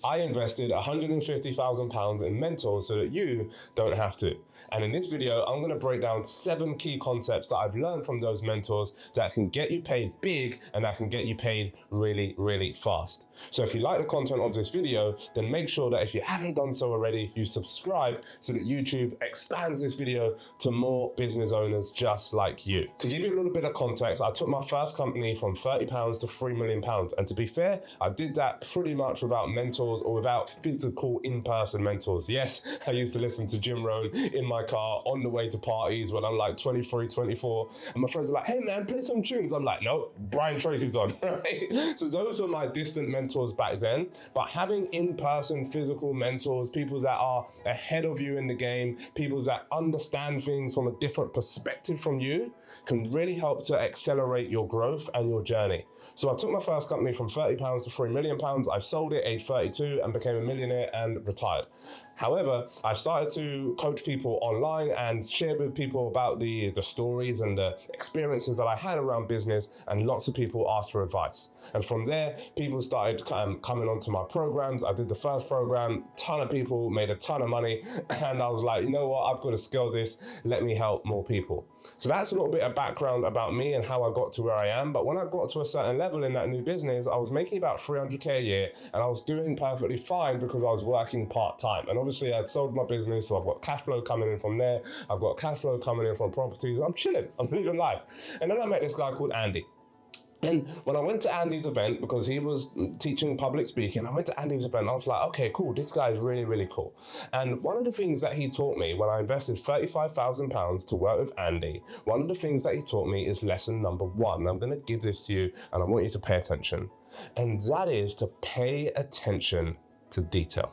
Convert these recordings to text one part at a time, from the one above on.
I invested £150,000 in mentors so that you don't have to. And in this video, I'm going to break down 7 key concepts that I've learned from those mentors that can get you paid big and that can get you paid really, really fast. So if you like the content of this video, then make sure that if you haven't done so already, you subscribe so that YouTube expands this video to more business owners just like you. To give you a little bit of context, I took my first company from £30 to £3 million. And to be fair, I did that pretty much without mentors or without physical in-person mentors. Yes, I used to listen to Jim Rohn in my car on the way to parties when I'm like 23, 24. And my friends are like, hey man, play some tunes. I'm like, no, Brian Tracy's on, right? So those were my distant mentors back then. But having in-person physical mentors, people that are ahead of you in the game, people that understand things from a different perspective from you, can really help to accelerate your growth and your journey. So I took my first company from £30 to £3 million. I sold it age 32 and became a millionaire and retired. However, I started to coach people online and share with people about the stories and the experiences that I had around business, and lots of people asked for advice. And from there, people started coming onto my programs. I did the first program, ton of people made a ton of money, and I was like, you know what, I've got to scale this, let me help more people. So that's a little bit of background about me and how I got to where I am. But when I got to a certain level in that new business, I was making about 300k a year, and I was doing perfectly fine because I was working part-time. And obviously I'd sold my business, so I've got cash flow coming in from there. I've got cash flow coming in from properties. I'm chilling, I'm living life. And then I met this guy called Andy. And when I went to Andy's event, because he was teaching public speaking, I went to Andy's event, I was like, okay, cool, this guy is really, really cool. And one of the things that he taught me when I invested £35,000 to work with Andy, one of the things that he taught me is lesson number 1. I'm going to give this to you and I want you to pay attention. And that is to pay attention to detail.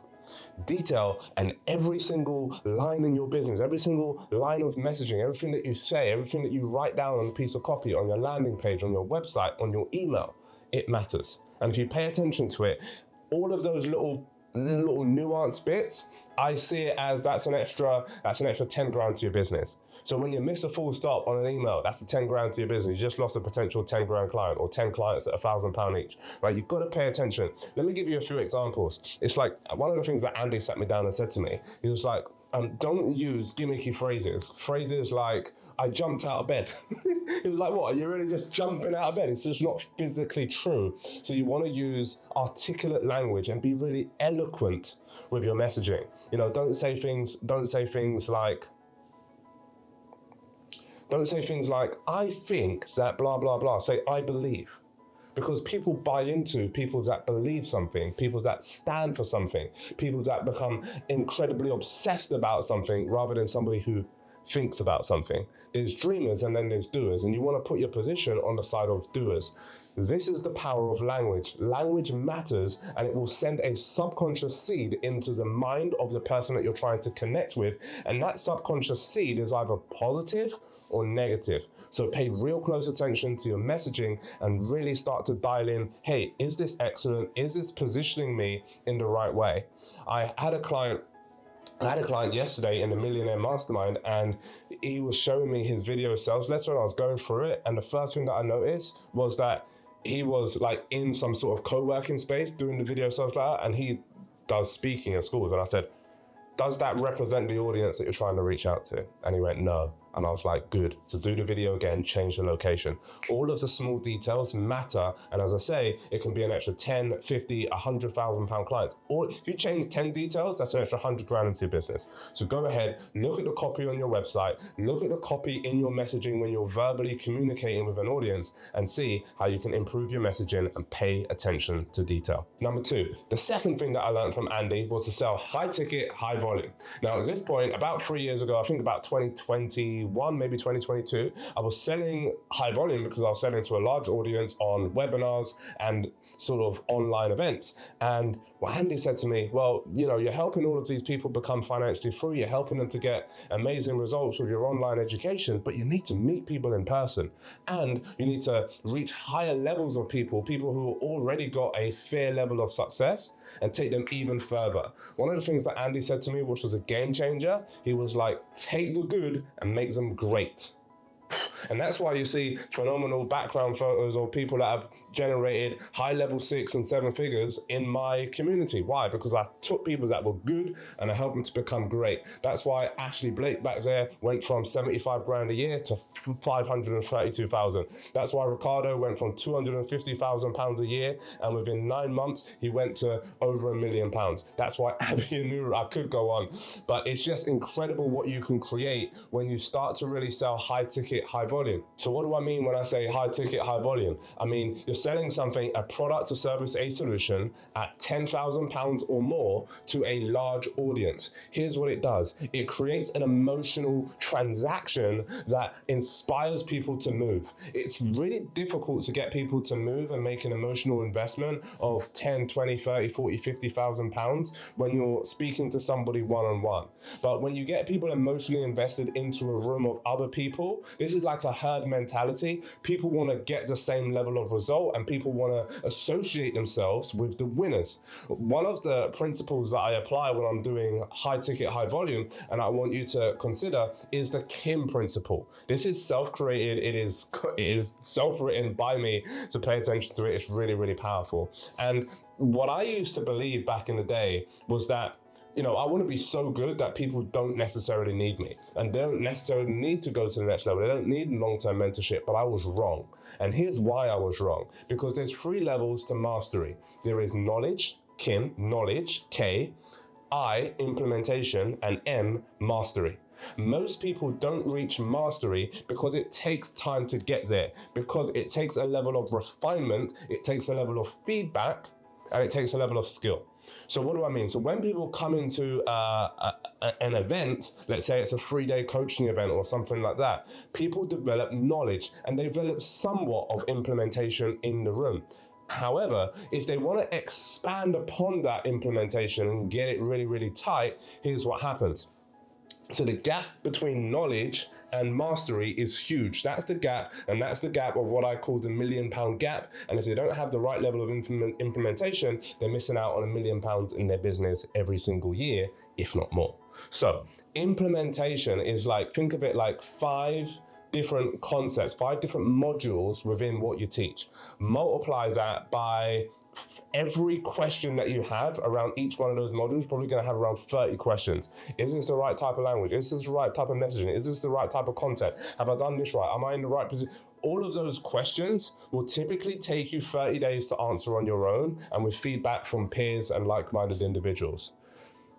Detail, and every single line in your business, every single line of messaging, everything that you say, everything that you write down on a piece of copy, on your landing page, on your website, on your email, it matters. And if you pay attention to it, all of those little nuanced bits, I see it as that's an extra 10 grand to your business. So when you miss a full stop on an email, that's a 10 grand to your business. You just lost a potential 10 grand client or 10 clients at £1,000 each, right? You've got to pay attention. Let me give you a few examples. It's like one of the things that Andy sat me down and said to me, he was like, don't use gimmicky phrases. Phrases like, I jumped out of bed. He was like, what, are you really just jumping out of bed? It's just not physically true. So you want to use articulate language and be really eloquent with your messaging. You know, don't say things like, I think that blah, blah, blah. Say, I believe. Because people buy into people that believe something, people that stand for something, people that become incredibly obsessed about something rather than somebody who thinks about something. There's dreamers and then there's doers, and you want to put your position on the side of doers. This is the power of language. Language matters, and it will send a subconscious seed into the mind of the person that you're trying to connect with, and that subconscious seed is either positive or negative. So pay real close attention to your messaging and really start to dial in, hey, is this excellent? Is this positioning me in the right way? I had a client yesterday in the Millionaire Mastermind, and he was showing me his video sales letter, and I was going through it, and the first thing that I noticed was that he was like in some sort of co-working space doing the video sales letter, and he does speaking in schools. And I said, does that represent the audience that you're trying to reach out to? And he went, no. And I was like, good. So do the video again, change the location. All of the small details matter. And as I say, it can be an extra 10, 50, £100,000 clients. Or if you change 10 details, that's an extra 100 grand into your business. So go ahead, look at the copy on your website, look at the copy in your messaging when you're verbally communicating with an audience, and see how you can improve your messaging and pay attention to detail. Number 2, the second thing that I learned from Andy was to sell high ticket, high volume. Now at this point, about 3 years ago, I think about 2021, maybe 2022, I was selling high volume because I was selling to a large audience on webinars and sort of online events. And what Andy said to me, well, you know, you're helping all of these people become financially free, you're helping them to get amazing results with your online education, but you need to meet people in person, and you need to reach higher levels of people who already got a fair level of success, and take them even further. One of the things that Andy said to me, which was a game changer, he was like, take the good and make them great. And that's why you see phenomenal background photos of people that have generated high level 6 and 7 figures in my community. Why? Because I took people that were good and I helped them to become great. That's why Ashley Blake back there went from 75 grand a year to 532,000. That's why Ricardo went from 250,000 pounds a year, and within 9 months he went to over £1 million. That's why Abby and Nura, I could go on, but it's just incredible what you can create when you start to really sell high ticket, high volume. So what do I mean when I say high ticket, high volume? I mean, you're selling something, a product, a service, a solution at £10,000 or more to a large audience. Here's what it does. It creates an emotional transaction that inspires people to move. It's really difficult to get people to move and make an emotional investment of 10, 20, 30, 40, 50,000 pounds when you're speaking to somebody one-on-one. But when you get people emotionally invested into a room of other people, this is like a herd mentality. People want to get the same level of result and people want to associate themselves with the winners. One of the principles that I apply when I'm doing high ticket, high volume, and I want you to consider, is the Kim principle. This is self-created. It is self-written by me, so pay attention to it. It's really, really powerful. And what I used to believe back in the day was that, I want to be so good that people don't necessarily need me and they don't necessarily need to go to the next level. They don't need long-term mentorship, but I was wrong. And here's why I was wrong. Because there's 3 levels to mastery. There is knowledge, Kim, knowledge, K, I, implementation, and M, mastery. Most people don't reach mastery because it takes time to get there, because it takes a level of refinement, it takes a level of feedback, and it takes a level of skill. So what do I mean? So when people come into an event, let's say it's a 3-day coaching event or something like that, people develop knowledge and they develop somewhat of implementation in the room. However, if they want to expand upon that implementation and get it really, really tight, here's what happens. So the gap between knowledge and mastery is huge. That's the gap, and that's the gap of what I call the £1 million gap. And if they don't have the right level of implementation, they're missing out on £1 million in their business every single year, if not more. So implementation is like, think of it like 5 different concepts, 5 different modules within what you teach. Multiply that by every question that you have around each one of those modules. Probably going to have around 30 questions. Is this the right type of language? Is this the right type of messaging? Is this the right type of content? Have I done this right? Am I in the right position? All of those questions will typically take you 30 days to answer on your own and with feedback from peers and like-minded individuals.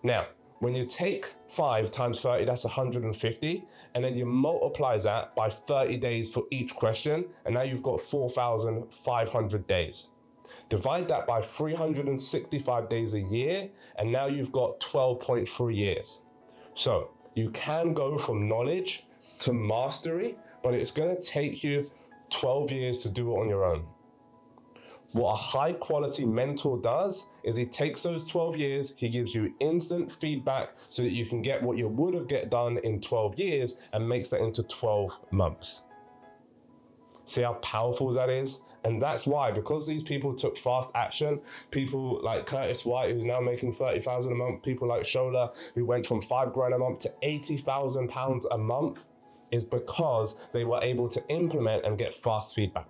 Now, when you take 5 times 30, that's 150, and then you multiply that by 30 days for each question, and now you've got 4,500 days. Divide that by 365 days a year, and now you've got 12.3 years. So you can go from knowledge to mastery, but it's going to take you 12 years to do it on your own. What a high quality mentor does is he takes those 12 years, he gives you instant feedback so that you can get what you would have get done in 12 years and makes that into 12 months. See how powerful that is? And that's why, because these people took fast action, people like Curtis White, who's now making 30,000 a month, people like Shola, who went from 5 grand a month to 80,000 pounds a month, is because they were able to implement and get fast feedback.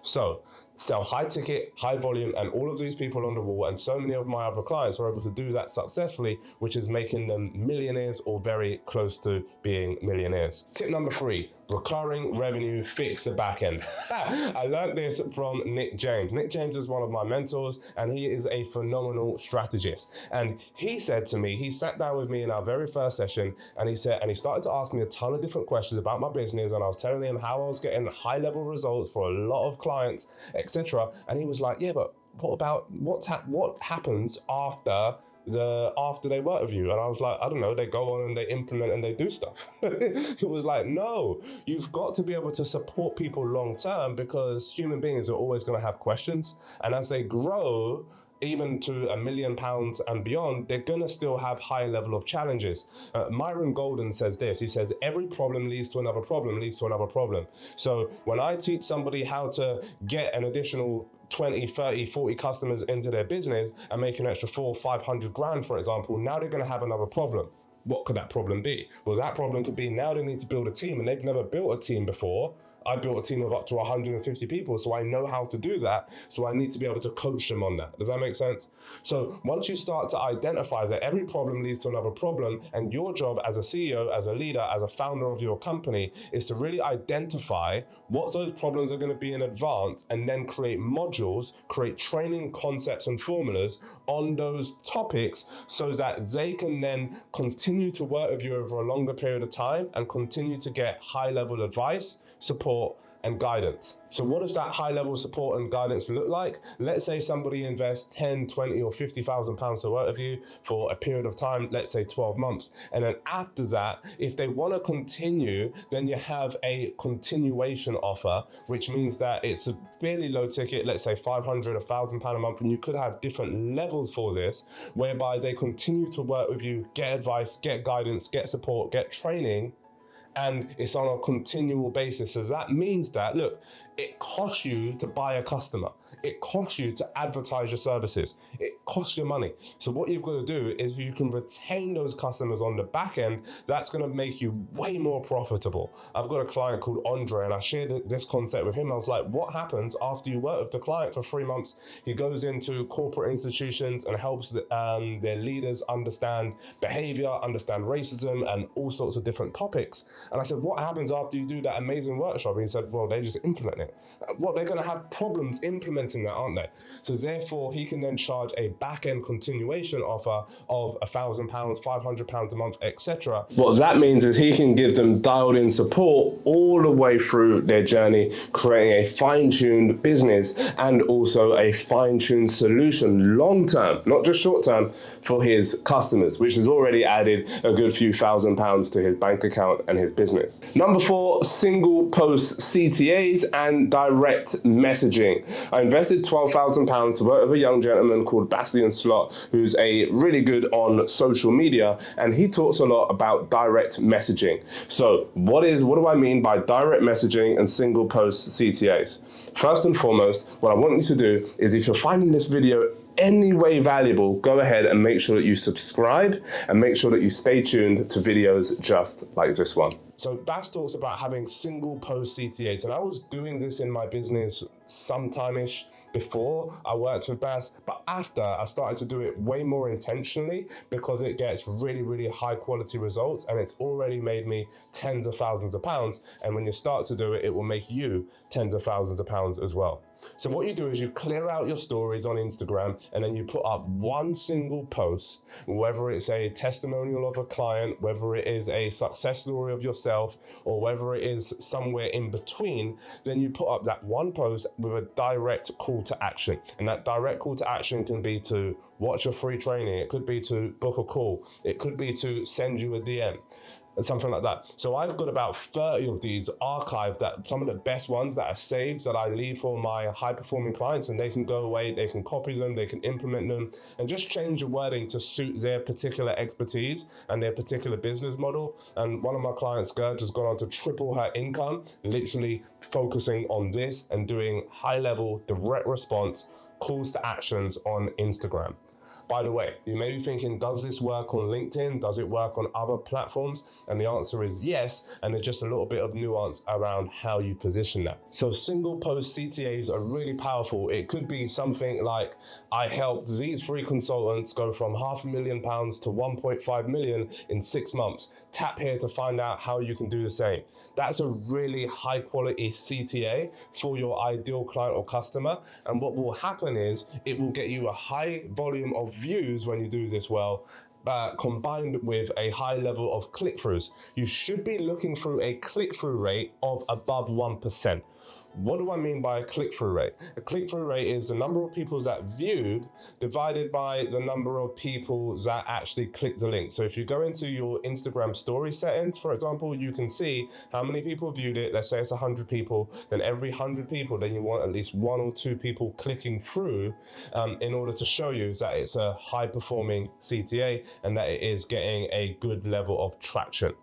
So sell high ticket, high volume, and all of these people on the wall, and so many of my other clients are able to do that successfully, which is making them millionaires or very close to being millionaires. Tip number 3, recurring revenue, fix the back end. I learned this from Nick James. Nick James is one of my mentors, and he is a phenomenal strategist. And he said to me, he sat down with me in our very first session, and he started to ask me a ton of different questions about my business, and I was telling him how I was getting high level results for a lot of clients, etc. And he was like, yeah, but what about what happens after they work with you? And I was like, I don't know, they go on and they implement and they do stuff. He was like, no, you've got to be able to support people long term, because human beings are always going to have questions, and as they grow even to £1 million and beyond, they're gonna still have high level of challenges. Myron Golden says this, he says, every problem leads to another problem, leads to another problem. So when I teach somebody how to get an additional 20, 30, 40 customers into their business and make an extra 400 or 500 grand, for example, now they're gonna have another problem. What could that problem be? Well, that problem could be now they need to build a team, and they've never built a team before. I built a team of up to 150 people, so I know how to do that. So I need to be able to coach them on that. Does that make sense? So once you start to identify that every problem leads to another problem, and your job as a CEO, as a leader, as a founder of your company is to really identify what those problems are going to be in advance, and then create modules, create training concepts and formulas on those topics so that they can then continue to work with you over a longer period of time and continue to get high level advice, support, and guidance. So what does that high level support and guidance look like? Let's say somebody invests 10, 20 or 50,000 pounds to work with you for a period of time, let's say 12 months. And then after that, if they want to continue, then you have a continuation offer, which means that it's a fairly low ticket, let's say 500, £1,000 a month. And you could have different levels for this, whereby they continue to work with you, get advice, get guidance, get support, get training, and it's on a continual basis. So that means that, look, it costs you to buy a customer. It costs you to advertise your services. It costs you money. So what you've got to do is you can retain those customers on the back end. That's going to make you way more profitable. I've got a client called Andre, and I shared this concept with him. I was like, what happens after you work with the client for 3 months? He goes into corporate institutions and helps their leaders understand behavior, understand racism, and all sorts of different topics. And I said, what happens after you do that amazing workshop? And he said, well, they just implement it. Well, they're going to have problems implementing that, aren't they? So therefore, he can then charge a back-end continuation offer of £1,000, £500 a month, etc. What that means is he can give them dialed-in support all the way through their journey, creating a fine-tuned business and also a fine-tuned solution long-term, not just short-term, for his customers, which has already added a good few £1,000s to his bank account and his business. Number 4, single post CTAs and direct messaging. I invested £12,000 to work with a young gentleman called Bastian Slot, who's a really good on social media, and he talks a lot about direct messaging. So what do I mean by direct messaging and single post CTAs? First and foremost, what I want you to do is, if you're finding this video any way valuable, go ahead and make sure that you subscribe and make sure that you stay tuned to videos just like this one. So Bass talks about having single post CTAs, and I was doing this in my business sometime-ish before I worked with Bass, but after I started to do it way more intentionally, because it gets really, really high quality results, and it's already made me tens of thousands of pounds. And when you start to do it, it will make you tens of thousands of pounds as well. So what you do is you clear out your stories on Instagram, and then you put up one single post, whether it's a testimonial of a client, whether it is a success story of yourself, or whether it is somewhere in between. Then you put up that one post with a direct call to action. And that direct call to action can be to watch your free training. It could be to book a call. It could be to send you a DM. And something like that. So I've got about 30 of these archived, that some of the best ones that are saved, that I leave for my high performing clients, and they can go away, they can copy them, they can implement them, and just change the wording to suit their particular expertise and their particular business model. And one of my clients, Gerd, has gone on to triple her income, literally focusing on this and doing high level direct response calls to actions on Instagram. By the way, you may be thinking, does this work on LinkedIn? Does it work on other platforms? And the answer is yes, and there's just a little bit of nuance around how you position that. So single post CTAs are really powerful. It could be something like, I helped these 3 consultants go from £500,000 to 1.5 million in 6 months. Tap here to find out how you can do the same. That's a really high quality CTA for your ideal client or customer. And what will happen is it will get you a high volume of views when you do this well, combined with a high level of click-throughs. You should be looking through a click-through rate of above 1%. What do I mean by a click-through rate? A click-through rate is the number of people that viewed divided by the number of people that actually clicked the link. So if you go into your Instagram story settings, for example, you can see how many people viewed it. Let's say it's 100 people. Then every 100 people, then you want at least 1 or 2 people clicking through in order to show you that it's a high-performing CTA and that it is getting a good level of traction.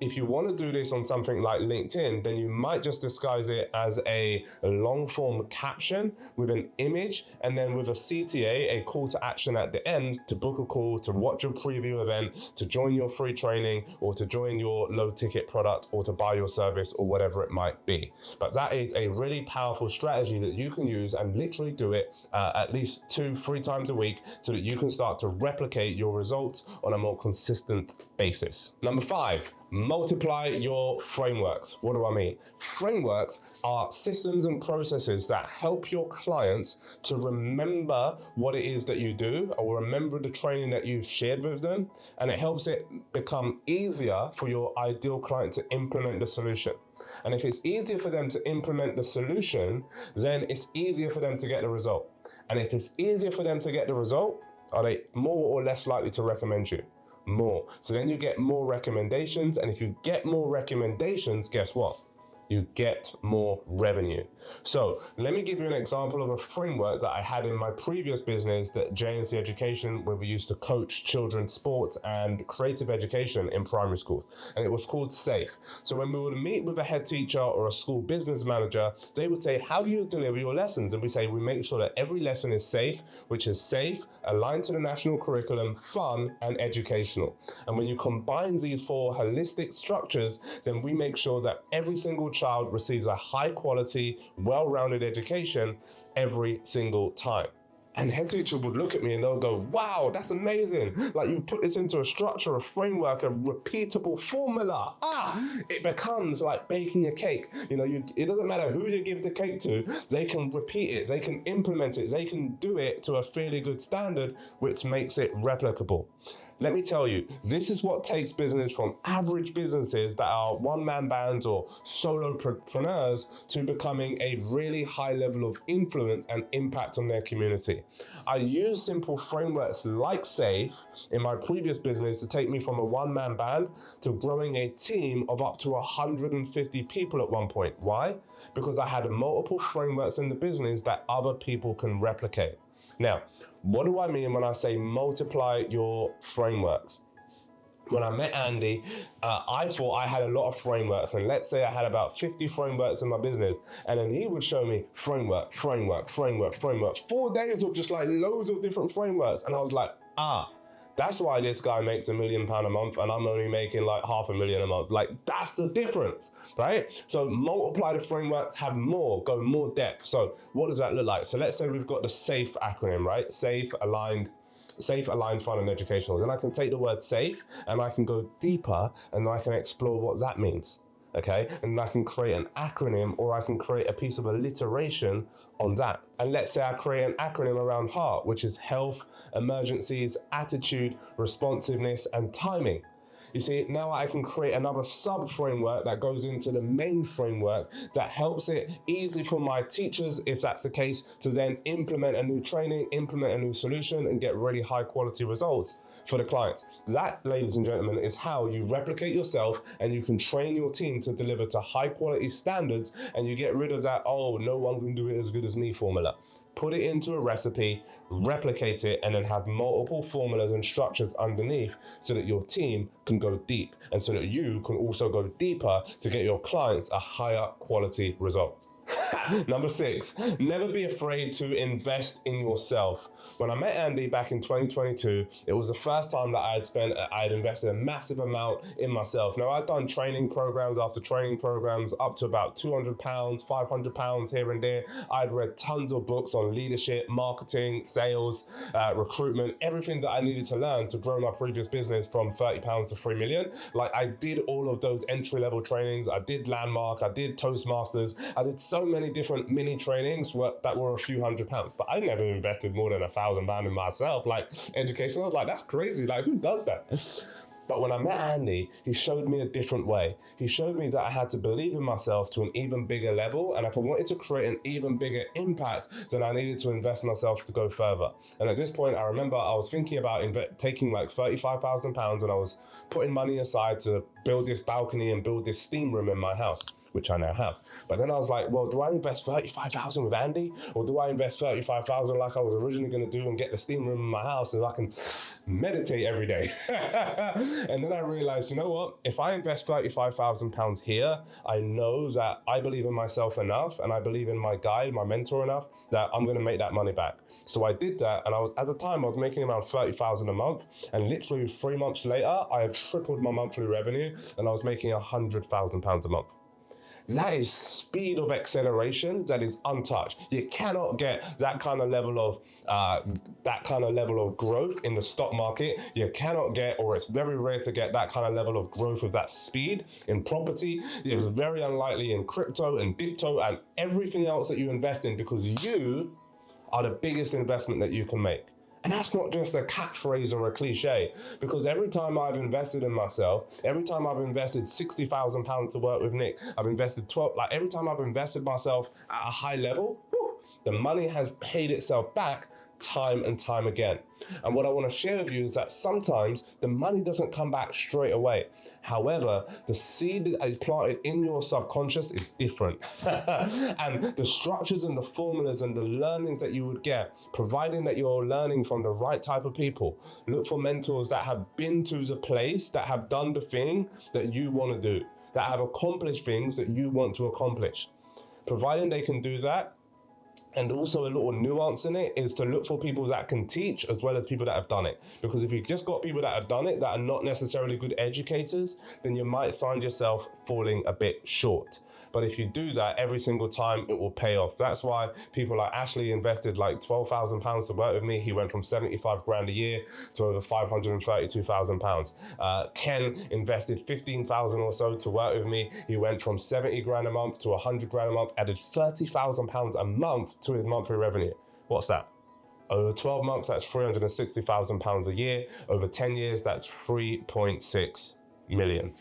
If you want to do this on something like LinkedIn, then you might just disguise it as a long form caption with an image and then with a CTA, a call to action at the end to book a call, to watch a preview event, to join your free training, or to join your low ticket product, or to buy your service, or whatever it might be. But that is a really powerful strategy that you can use and literally do it at least 2-3 times a week so that you can start to replicate your results on a more consistent basis. Number 5, multiply your frameworks. What do I mean? Frameworks are systems and processes that help your clients to remember what it is that you do, or remember the training that you've shared with them, and it helps it become easier for your ideal client to implement the solution. And if it's easier for them to implement the solution, then it's easier for them to get the result. And if it's easier for them to get the result, are they more or less likely to recommend you? More. So then you get more recommendations, and if you get more recommendations, guess what? You get more revenue. So let me give you an example of a framework that I had in my previous business, that JNC Education, where we used to coach children's sports and creative education in primary schools. And it was called SAFE. So when we would meet with a head teacher or a school business manager, they would say, how do you deliver your lessons? And we say, we make sure that every lesson is safe, which is safe, aligned to the national curriculum, fun, and educational. And when you combine these 4 holistic structures, then we make sure that every single child receives a high quality, well-rounded education every single time. And head teacher would look at me and they'll go, wow, that's amazing. Like, you put this into a structure, a framework, a repeatable formula. It becomes like baking a cake. It doesn't matter who you give the cake to, they can repeat it, they can implement it, they can do it to a fairly good standard, which makes it replicable. Let me tell you, this is what takes business from average businesses that are one-man bands or solopreneurs to becoming a really high level of influence and impact on their community. I use simple frameworks like SAFE in my previous business to take me from a one-man band to growing a team of up to 150 people at one point. Why? Because I had multiple frameworks in the business that other people can replicate. Now, what do I mean when I say multiply your frameworks? When I met Andy, I thought I had a lot of frameworks, and let's say I had about 50 frameworks in my business, and then he would show me framework, 4 days of just like loads of different frameworks, and I was like, that's why this guy makes £1 million a month and I'm only making like $500,000 a month. Like, that's the difference, right? So multiply the framework, have more, go more depth. So what does that look like? So let's say we've got the SAFE acronym, right? Safe, aligned, fun, and educational. Then I can take the word safe and I can go deeper and I can explore what that means. Okay, and I can create an acronym, or I can create a piece of alliteration on that. And let's say I create an acronym around HEART, which is health, emergencies, attitude, responsiveness, and timing. You see, now I can create another sub-framework that goes into the main framework that helps it easy for my teachers, if that's the case, to then implement a new training, implement a new solution, and get really high quality results for the clients. That, ladies and gentlemen, is how you replicate yourself, and you can train your team to deliver to high quality standards, and you get rid of that, no one can do it as good as me formula. Put it into a recipe, replicate it, and then have multiple formulas and structures underneath so that your team can go deep, and so that you can also go deeper to get your clients a higher quality result. Number 6, never be afraid to invest in yourself. When I met Andy back in 2022, it was the first time that I had invested a massive amount in myself. Now, I'd done training programs after training programs up to about £200, £500 here and there. I'd read tons of books on leadership, marketing, sales, recruitment, everything that I needed to learn to grow my previous business from £30 to 3 million. Like, I did all of those entry-level trainings. I did Landmark, I did Toastmasters, I did so many different mini trainings that were a few £100s, but I never invested more than £1,000 in myself. Like, education, I was like, that's crazy. Like, who does that? But when I met Andy, he showed me a different way. He showed me that I had to believe in myself to an even bigger level, and if I wanted to create an even bigger impact, then I needed to invest myself to go further. And at this point, I remember I was thinking about taking like £35,000, and I was putting money aside to build this balcony and build this steam room in my house. which I now have. But then I was like, well, do I invest 35,000 with Andy? Or do I invest 35,000 like I was originally going to do and get the steam room in my house so I can meditate every day? And then I realized, you know what? If I invest £35,000 here, I know that I believe in myself enough and I believe in my guide, my mentor enough, that I'm going to make that money back. So I did that, and at the time I was making around 30,000 a month, and literally 3 months later, I had tripled my monthly revenue, and I was making £100,000 a month. That is speed of acceleration that is untouched. You cannot get that kind of level of growth in the stock market. You cannot get, or it's very rare to get, that kind of level of growth with that speed in property. It's very unlikely in crypto and dipto and everything else that you invest in, because you are the biggest investment that you can make. And that's not just a catchphrase or a cliche, because every time I've invested in myself, every time I've invested £60,000 to work with Nick, I've invested every time I've invested myself at a high level, the money has paid itself back time and time again. And what I want to share with you is that sometimes the money doesn't come back straight away. However, the seed that is planted in your subconscious is different. And the structures and the formulas and the learnings that you would get, providing that you're learning from the right type of people. Look for mentors that have been to the place, that have done the thing that you want to do, that have accomplished things that you want to accomplish. Providing they can do that, and also a little nuance in it, is to look for people that can teach as well as people that have done it. Because if you've just got people that have done it that are not necessarily good educators, then you might find yourself falling a bit short. But if you do that every single time, it will pay off. That's why people like Ashley invested like £12,000 to work with me. He went from 75 grand a year to over £532,000. Ken invested 15,000 or so to work with me. He went from 70 grand a month to 100 grand a month, added £30,000 a month to his monthly revenue. What's that? Over 12 months, that's £360,000 a year. Over 10 years, that's 3.6 million.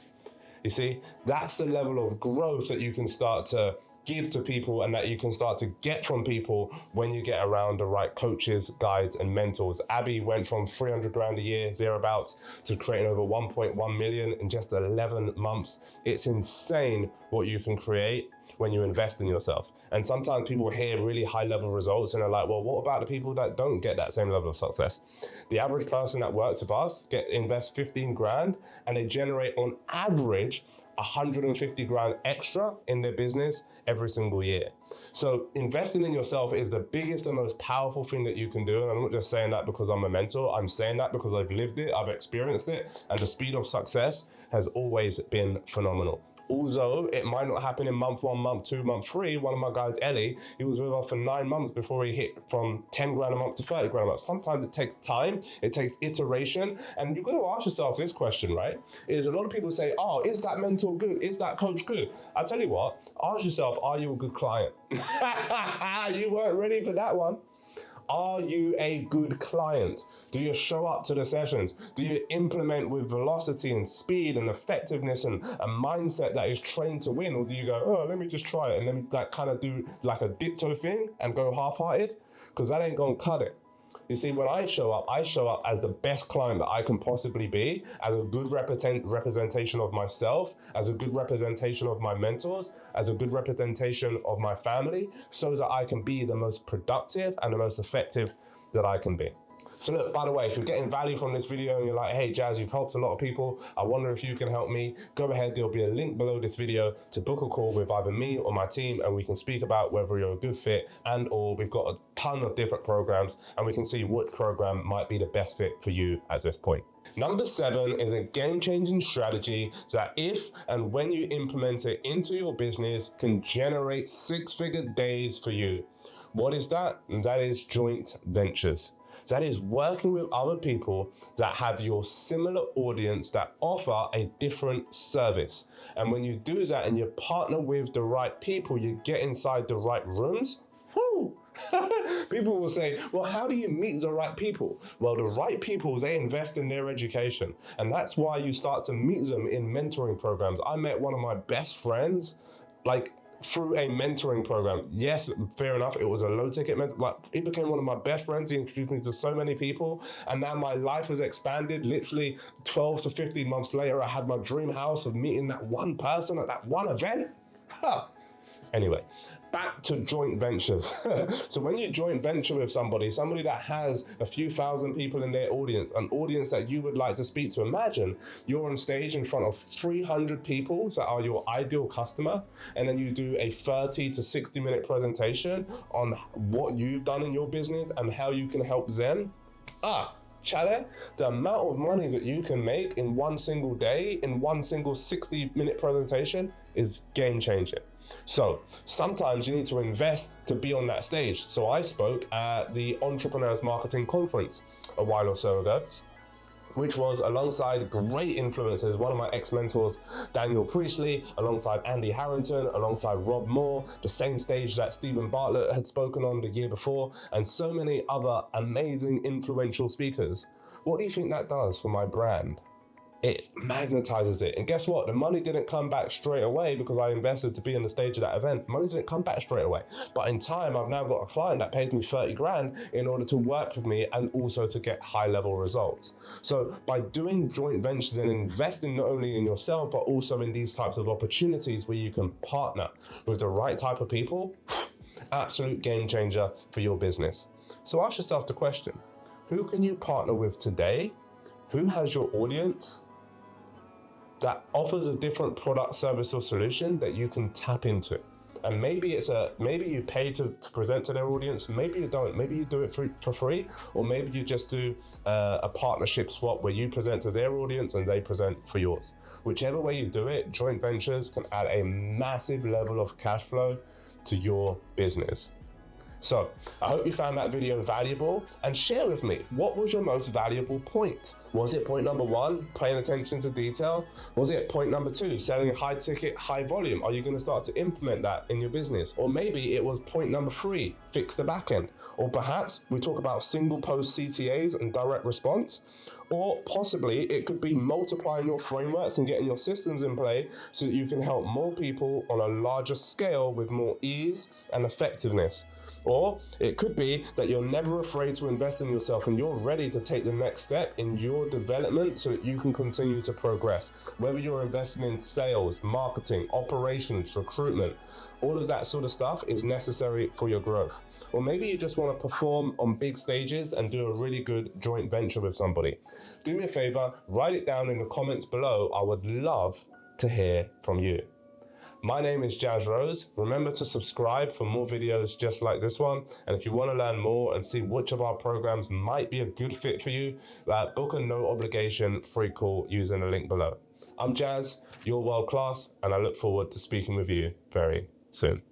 You see, that's the level of growth that you can start to give to people and that you can start to get from people when you get around the right coaches, guides, and mentors. Abby went from 300 grand a year, thereabouts, to creating over 1.1 million in just 11 months. It's insane what you can create when you invest in yourself. And sometimes people hear really high level results and are like, well, what about the people that don't get that same level of success? The average person that works with us invests 15 grand and they generate on average 150 grand extra in their business every single year. So investing in yourself is the biggest and most powerful thing that you can do. And I'm not just saying that because I'm a mentor. I'm saying that because I've lived it, I've experienced it, and the speed of success has always been phenomenal. Although it might not happen in month 1, month 2, month 3, one of my guys, Ellie, he was with us for 9 months before he hit from 10 grand a month to 30 grand a month. Sometimes it takes time, it takes iteration, and you've got to ask yourself this question, right? Is a lot of people say, oh, is that mentor good? Is that coach good? I tell you what, ask yourself, are you a good client? You weren't ready for that one. Are you a good client? Do you show up to the sessions? Do you implement with velocity and speed and effectiveness and a mindset that is trained to win? Or do you go, oh, let me just try it and let me kind of do like a dipto thing and go half-hearted? Because that ain't gonna cut it. You see, when I show up as the best client that I can possibly be, as a good representation of myself, as a good representation of my mentors, as a good representation of my family, so that I can be the most productive and the most effective that I can be. So look, by the way, if you're getting value from this video and you're like, hey Jazz, you've helped a lot of people, I wonder if you can help me, go ahead, there'll be a link below this video to book a call with either me or my team, and we can speak about whether you're a good fit, and or we've got a ton of different programs and we can see what program might be the best fit for you at this point. Number 7 is a game-changing strategy that if and when you implement it into your business can generate 6-figure days for you. What is that? That is joint ventures. That is working with other people that have your similar audience that offer a different service. And when you do that and you partner with the right people, you get inside the right rooms, whoo! People will say, well, how do you meet the right people? Well, the right people, they invest in their education. And that's why you start to meet them in mentoring programs. I met one of my best friends, through a mentoring program. Yes, fair enough, it was a low ticket mentor, but he became one of my best friends. He introduced me to so many people, and now my life has expanded. Literally 12 to 15 months later, I had my dream house of meeting that one person at that one event. Ha! Anyway, back to joint ventures. So when you joint venture with somebody that has a few thousand people in their audience, an audience that you would like to speak to, imagine you're on stage in front of 300 people that are your ideal customer, and then you do a 30 to 60 minute presentation on what you've done in your business and how you can help them. Chale, the amount of money that you can make in one single day, in one single 60-minute presentation is game changing. So sometimes you need to invest to be on that stage. So I spoke at the Entrepreneurs Marketing Conference a while or so ago, which was alongside great influencers, one of my ex-mentors, Daniel Priestley, alongside Andy Harrington, alongside Rob Moore, the same stage that Stephen Bartlett had spoken on the year before, and so many other amazing influential speakers. What do you think that does for my brand? It magnetizes it. And guess what? The money didn't come back straight away because I invested to be on the stage of that event. Money didn't come back straight away. But in time, I've now got a client that pays me 30 grand in order to work with me and also to get high level results. So by doing joint ventures and investing not only in yourself, but also in these types of opportunities where you can partner with the right type of people, absolute game changer for your business. So ask yourself the question, who can you partner with today? Who has your audience that offers a different product, service, or solution that you can tap into? And maybe you pay to present to their audience, maybe you don't, maybe you do it for free, or maybe you just do a partnership swap where you present to their audience and they present for yours. Whichever way you do it, joint ventures can add a massive level of cash flow to your business. So I hope you found that video valuable, and share with me, what was your most valuable point? Was it point number 1, paying attention to detail? Was it point number 2, selling high ticket, high volume? Are you going to start to implement that in your business? Or maybe it was point number 3, fix the back end. Or perhaps we talk about single post CTAs and direct response. Or possibly it could be multiplying your frameworks and getting your systems in play so that you can help more people on a larger scale with more ease and effectiveness. Or it could be that you're never afraid to invest in yourself and you're ready to take the next step in your development so that you can continue to progress. Whether you're investing in sales, marketing, operations, recruitment, all of that sort of stuff is necessary for your growth. Or maybe you just want to perform on big stages and do a really good joint venture with somebody. Do me a favor, write it down in the comments below. I would love to hear from you. My name is Jazz Rose. Remember to subscribe for more videos just like this one. And if you want to learn more and see which of our programs might be a good fit for you, book a no obligation free call using the link below. I'm Jazz, you're world class, and I look forward to speaking with you very soon.